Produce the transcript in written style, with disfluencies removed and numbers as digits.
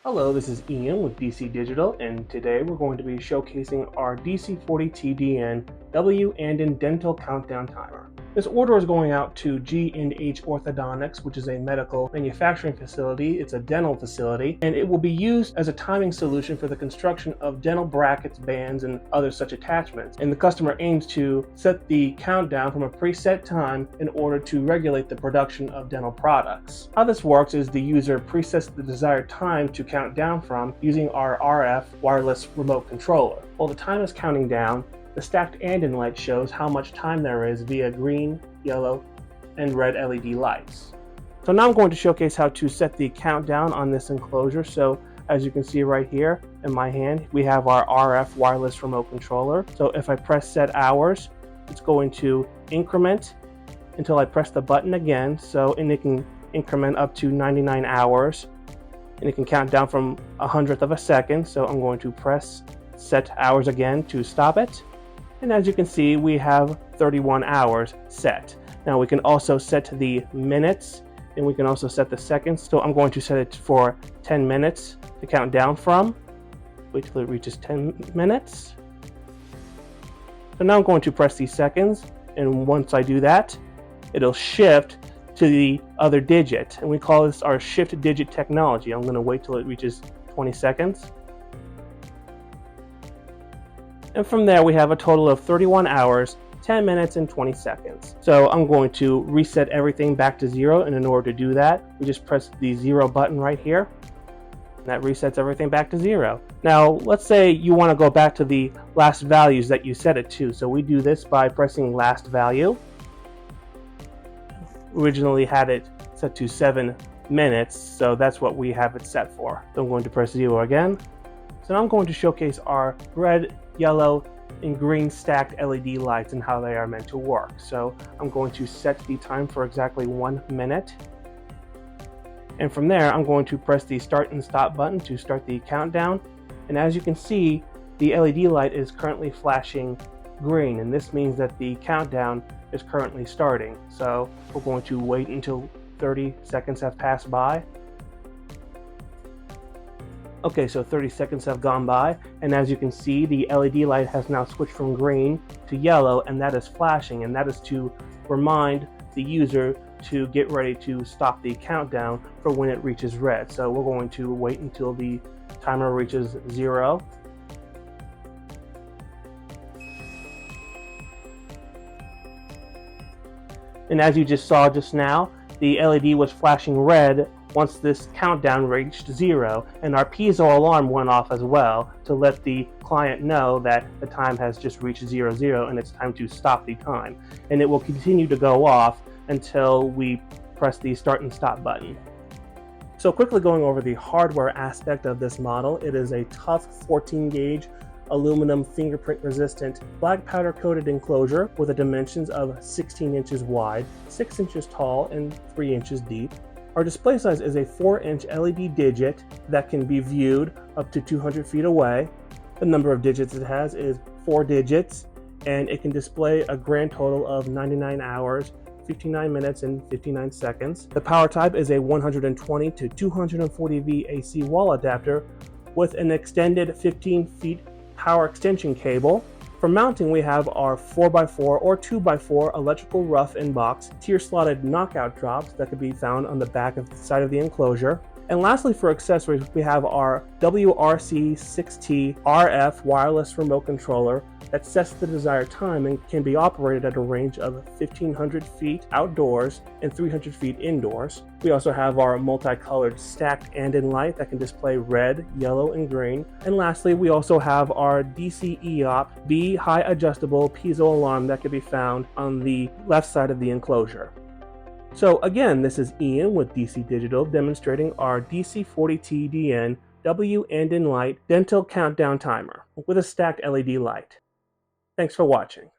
Hello, this is Ian with DC Digital, and today we're going to be showcasing our DC-40T-DN-W-ANDON dental countdown timer. This order is going out to G&H Orthodontics, which is a medical manufacturing facility. It's a dental facility, and it will be used as a timing solution for the construction of dental brackets, bands, and other such attachments. And the customer aims to set the countdown from a preset time in order to regulate the production of dental products. How this works is the user presets the desired time to count down from using our RF wireless remote controller. While the time is counting down, the stacked ANDON light shows how much time there is via green, yellow, and red LED lights. So now I'm going to showcase how to set the countdown on this enclosure. So as you can see right here in my hand, we have our RF wireless remote controller. So if I press set hours, it's going to increment until I press the button again. And it can increment up to 99 hours. And it can count down from 100th of a second. So I'm going to press set hours again to stop it. And as you can see, we have 31 hours set. Now we can also set the minutes, and we can also set the seconds. So I'm going to set it for 10 minutes to count down from. Wait till it reaches 10 minutes. So now I'm going to press the seconds, and once I do that, it'll shift to the other digit. And we call this our shift digit technology. I'm going to wait till it reaches 20 seconds. And from there, we have a total of 31 hours, 10 minutes, and 20 seconds. So I'm going to reset everything back to 0. And in order to do that, we just press the 0 button right here. And that resets everything back to 0. Now, let's say you want to go back to the last values that you set it to. So we do this by pressing last value. Originally had it set to 7 minutes, so that's what we have it set for. So I'm going to press 0 again. So now I'm going to showcase our red, yellow, and green stacked LED lights and how they are meant to work. So I'm going to set the time for exactly 1 minute. And from there, I'm going to press the start and stop button to start the countdown. And as you can see, the LED light is currently flashing green, and this means that the countdown is currently starting. So we're going to wait until 30 seconds have passed by. Okay, so 30 seconds have gone by, and as you can see, the LED light has now switched from green to yellow, and that is flashing, and that is to remind the user to get ready to stop the countdown for when it reaches red. So we're going to wait until the timer reaches 0. And as you just saw just now, the LED was flashing red once this countdown reached 0, and our piezo alarm went off as well to let the client know that the time has just reached 00 and it's time to stop the time. And it will continue to go off until we press the start and stop button. So quickly going over the hardware aspect of this model, it is a tough 14 gauge aluminum fingerprint resistant black powder coated enclosure with the dimensions of 16 inches wide, 6 inches tall, and 3 inches deep. Our display size is a 4-inch LED digit that can be viewed up to 200 feet away. The number of digits it has is 4 digits, and it can display a grand total of 99 hours, 59 minutes, and 59 seconds. The power type is a 120 to 240 V AC wall adapter with an extended 15 feet power extension cable. For mounting, we have our 4x4 or 2x4 electrical rough in box tier slotted knockout drops that can be found on the back of the side of the enclosure. And lastly, for accessories, we have our WRC6T RF wireless remote controller that sets the desired time and can be operated at a range of 1,500 feet outdoors and 300 feet indoors. We also have our multicolored stacked ANDON light that can display red, yellow, and green. And lastly, we also have our DC-40T-B high adjustable piezo alarm that can be found on the left side of the enclosure. So again, this is Ian with DC Digital demonstrating our DC-40T-DN-W-ANDON light dental countdown timer with a stacked LED light. Thanks for watching.